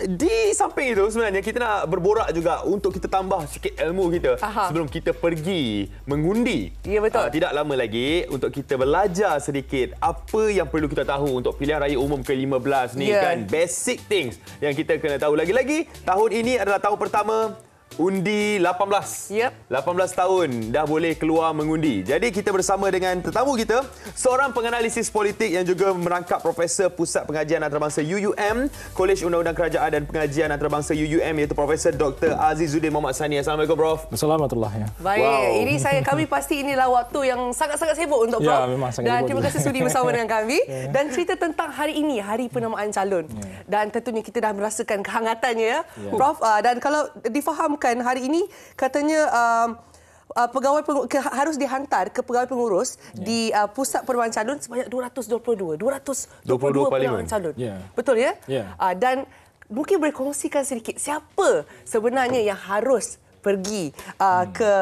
di samping itu sebenarnya kita nak berborak juga untuk kita tambah sikit ilmu kita sebelum kita pergi mengundi. Ya, betul. Tidak lama lagi untuk kita belajar sedikit apa yang perlu kita tahu untuk pilihan raya umum ke-15 ni kan. Basic things yang kita kena tahu. Lagi-lagi tahun ini adalah tahun pertama undi 18. 18 tahun dah boleh keluar mengundi. Jadi kita bersama dengan tetamu kita, seorang penganalisis politik yang juga merangkap Profesor Pusat Pengajian Antarabangsa UUM, Kolej Undang-Undang Kerajaan dan Pengajian Antarabangsa UUM, iaitu Profesor Dr. Azizuddin Mohamed Sani. Assalamualaikum, Prof. Assalamualaikum warahmatullahi. Baik, ini kami pasti inilah waktu yang sangat-sangat sibuk untuk Prof. Memang sangat dan sibuk. terima kasih sudi bersama dengan kami dan cerita tentang hari ini, hari penamaan calon. Dan tentunya kita dah merasakan kehangatannya Prof. Dan kalau difahamkan hari ini katanya pegawai harus dihantar ke pegawai pengurus di pusat penamaan calon sebanyak 222 penamaan calon. Betul ya? Dan mungkin boleh kongsikan sedikit siapa sebenarnya yang harus pergi ke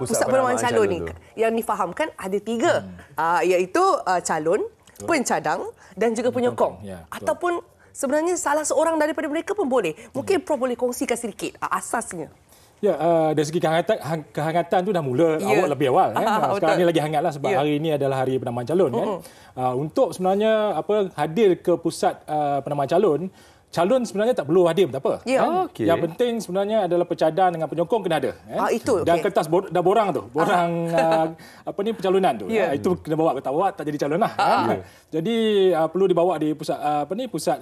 pusat penamaan calon ni. Yang difahamkan ada 3 iaitu calon, pencadang dan juga penyokong. Ataupun sebenarnya salah seorang daripada mereka pun boleh. Mungkin Prof boleh kongsikan sedikit asasnya. Dari segi kehangatan tu dah mula lebih awal. Sekarang ni lagi hangatlah sebab hari ini adalah hari penamaan calon. Untuk sebenarnya hadir ke pusat penamaan calon sebenarnya tak perlu hadir, tak apa. Yang penting sebenarnya adalah pecadang dengan penyokong kena ada. Dan kertas dah borang tu, pencalonan tu. Itu kena bawa, tak bawa tak jadi calon lah. Jadi perlu dibawa di pusat pusat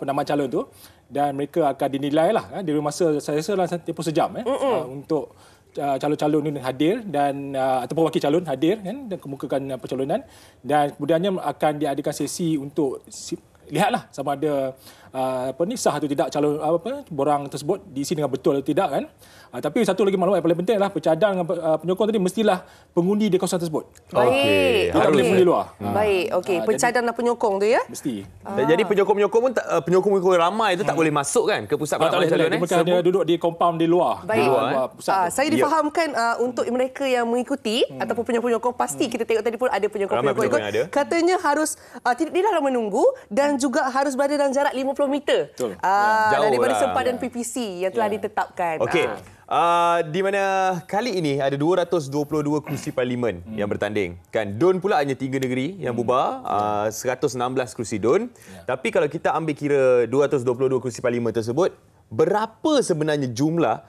penamaan calon tu dan mereka akan dinilai lah di masa saya rasa dalam tempoh sejam untuk calon-calon ini hadir dan ataupun wakil calon hadir dan kemukakan pencalonan dan kemudiannya akan diadakan sesi untuk lihatlah sama ada sah atau tidak calon borang tersebut diisi dengan betul atau tidak kan. Tapi satu lagi maklumat yang paling penting adalah pecadang dengan penyokong tadi mestilah pengundi di kawasan tersebut. Baik. Tak boleh pengundi luar. Baik, okey. Pecadang dan penyokong tu ya? Mesti. Jadi penyokong-penyokong pun penyokong ramai itu tak boleh masuk kan ke pusat penamaan calon. Mereka dia duduk di kompaun di luar. Baik. Di luar pusat. Saya difahamkan untuk mereka yang mengikuti ataupun penyokong pasti kita tengok tadi pun ada penyokong-penyokong ikut. Katanya harus tidak dalam menunggu dan juga harus berada dalam jarak 50 meter. Daripada sempadan PPC yang telah ditetapkan. Okey. Di mana kali ini ada 222 kursi parlimen yang bertanding. Kan DUN pula hanya 3 negeri yang bubar, 116 kursi DUN. Tapi kalau kita ambil kira 222 kursi parlimen tersebut, berapa sebenarnya jumlah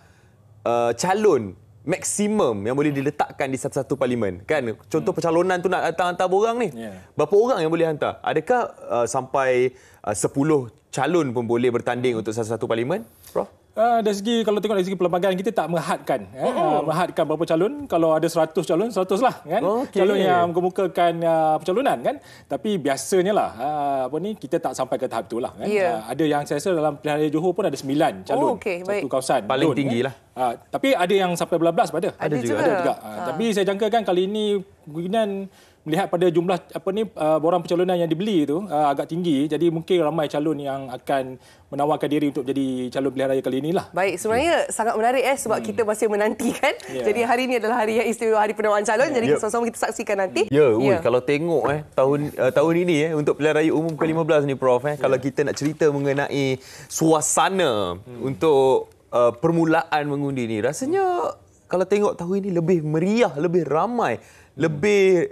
calon maksimum yang boleh diletakkan di satu-satu parlimen? Kan contoh pencalonan tu nak hantar borang ni. Berapa orang yang boleh hantar? Adakah sampai 10 calon pun boleh bertanding untuk satu-satu parlimen, Prof? Dari segi kalau tengok dari segi pelbagai kita tak menghadkan berapa calon. Kalau ada 100 calon 100 lah kan. Calon yang mengemukakan pencalonan kan. Tapi biasanya lah kita tak sampai ke tahap itulah kan. Ada yang saya rasa dalam pilihan raya Johor pun ada 9 calon satu kawasan paling tinggi lah. Tapi ada yang sampai belas pada. Ada juga. Tapi saya jangkakan kali ini kemungkinan melihat pada jumlah borang pencalonan yang dibeli itu agak tinggi, jadi mungkin ramai calon yang akan menawarkan diri untuk jadi calon pilihan raya kali inilah. Baik, sebenarnya sangat menarik sebab kita masih menantikan. Jadi hari ini adalah hari yang istimewa, hari penamaan calon. Jadi sama-sama kita saksikan nanti. Kalau tengok tahun ini untuk pilihan raya umum ke-15 ni Prof, kalau kita nak cerita mengenai suasana untuk permulaan mengundi ni, rasanya kalau tengok tahun ini lebih meriah, lebih ramai, lebih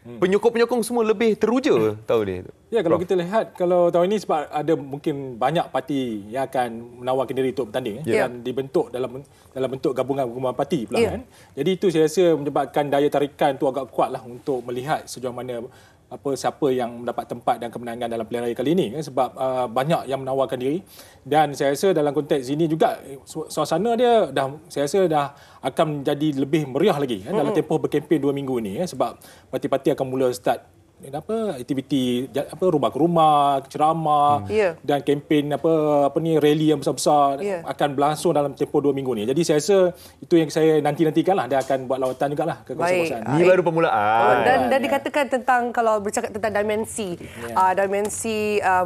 penyokong-penyokong semua lebih teruja tahun ini. Kalau kita lihat kalau tahun ini sebab ada mungkin banyak parti yang akan menawarkan diri untuk bertanding dan dibentuk dalam bentuk gabungan parti pula kan. Jadi itu saya rasa menyebabkan daya tarikan tu agak kuatlah untuk melihat sejauh mana siapa yang mendapat tempat dan kemenangan dalam pilihan raya kali ini sebab banyak yang menawarkan diri dan saya rasa dalam konteks ini juga suasana dia saya rasa dah akan menjadi lebih meriah lagi dalam tempoh berkempen 2 minggu ini sebab parti-parti akan mula start aktiviti rumah ke rumah, ceramah dan kempen rally yang besar-besar akan berlangsung dalam tempoh 2 minggu ni. Jadi saya rasa itu yang saya nantikanlah, dia akan buat lawatan jugalah ke kawasan-kawasan. Ini baru permulaan. Dan dikatakan tentang kalau bercakap tentang dimensi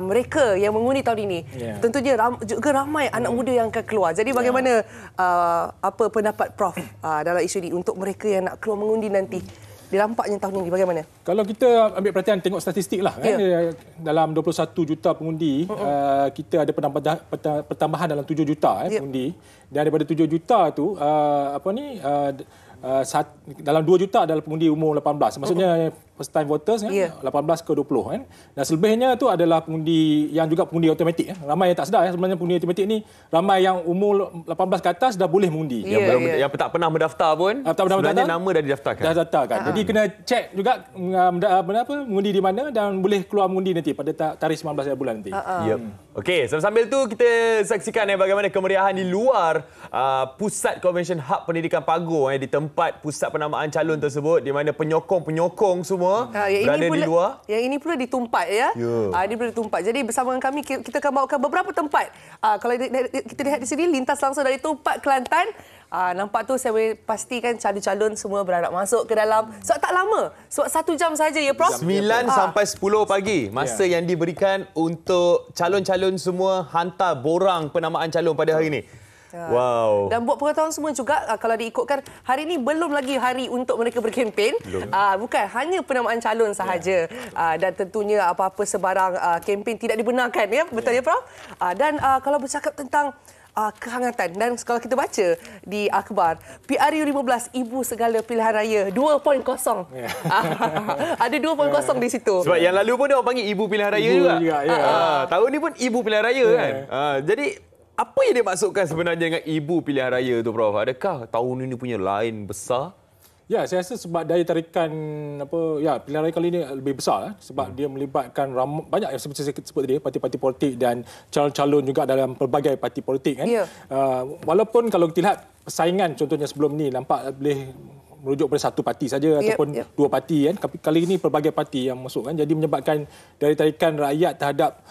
mereka yang mengundi tahun ini. Tentunya juga ramai anak muda yang akan keluar. Jadi bagaimana apa pendapat Prof dalam isu ini untuk mereka yang nak keluar mengundi nanti? dirampaknya tahun ini? Bagaimana? Kalau kita ambil perhatian tengok statistik lah kan, dalam 21 juta pengundi kita ada pertambahan dalam 7 juta pengundi, dan daripada 7 juta tu dalam 2 juta adalah pengundi umur 18. Maksudnya first time voters 18 ke 20 kan. Dan selebihnya tu adalah pengundi yang juga pengundi automatik. Ramai yang tak sedar sebenarnya pengundi automatik ni ramai yang umur 18 ke atas dah boleh mengundi. Yang tak pernah mendaftar pun sebenarnya nama dah didaftarkan. Dah daftarkan. Jadi kena cek juga mengundi di mana dan boleh keluar mengundi nanti pada tarikh 19 bulan nanti. Okey, sambil tu kita saksikan bagaimana kemeriahan di luar Pusat Convention Hub Pendidikan Pagur di tempat pusat penamaan calon tersebut, di mana penyokong-penyokong semua berada di luar. Yang ini pula di Tumpat ini pula di Tumpat. Jadi bersama dengan kami kita akan bawakan beberapa tempat. Kalau kita lihat di sini lintas langsung dari Tumpat, Kelantan. Nampak tu saya boleh pastikan calon-calon semua beranak masuk ke dalam. Sebab tak lama. Sebab 1 jam saja ya Prof. 9 sampai 10 pagi. Masa yang diberikan untuk calon-calon semua hantar borang penamaan calon pada hari ini. Wow. Dan buat pengetahuan semua juga, kalau diikutkan hari ini belum lagi hari untuk mereka berkempen. Bukan hanya penamaan calon sahaja. Dan tentunya apa-apa sebarang kempen tidak dibenarkan betul ya Prof? Dan kalau bercakap tentang kehangatan, dan kalau kita baca di akhbar PRU 15 ibu segala pilihan raya 2.0. Ada 2.0 di situ. Sebab yang lalu pun dia orang panggil ibu pilihan raya juga. Tahun ni pun ibu pilihan raya kan. Jadi apa yang dia maksudkan sebenarnya dengan ibu pilihan raya tu Prof? Adakah tahun ini punya lain besar? Ya, saya rasa sebab daya tarikan pilihan raya kali ini lebih besar sebab dia melibatkan banyak yang seperti saya sebut tadi, parti-parti politik dan calon-calon juga dalam pelbagai parti politik kan. Walaupun kalau kita lihat persaingan contohnya sebelum ni nampak boleh merujuk pada satu parti saja ataupun dua parti kan. Tapi kali ini pelbagai parti yang masuk kan, jadi menyebabkan daya tarikan rakyat terhadap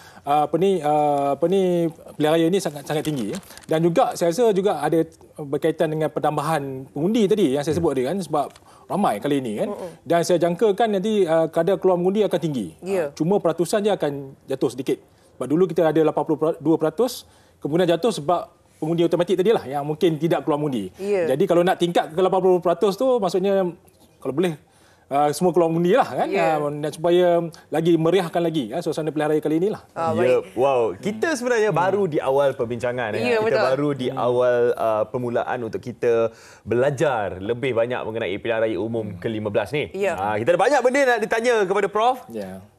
pilihan raya ini sangat tinggi. Dan juga saya rasa juga ada berkaitan dengan penambahan pengundi tadi yang saya sebut tadi kan, sebab ramai kali ini kan. Dan saya jangkakan nanti kadar keluar mengundi akan tinggi. Cuma peratusan dia akan jatuh sedikit. Sebab dulu kita ada 82%, kemudian jatuh sebab pengundi automatik tadilah yang mungkin tidak keluar mengundi. Jadi kalau nak tingkat ke 80% tu maksudnya kalau boleh semua keluar mengundi lah kan. Dan supaya lagi meriahkan lagi suasana pilihan raya kali inilah. Wow, kita sebenarnya baru di awal perbincangan. Kita baru di awal permulaan untuk kita belajar lebih banyak mengenai pilihan raya umum ke-15 ni. Kita ada banyak benda nak ditanya kepada Prof.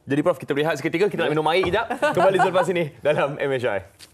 Jadi Prof, kita berehat seketika, kita nak minum air kejap. Kembali selepas ini dalam MHI.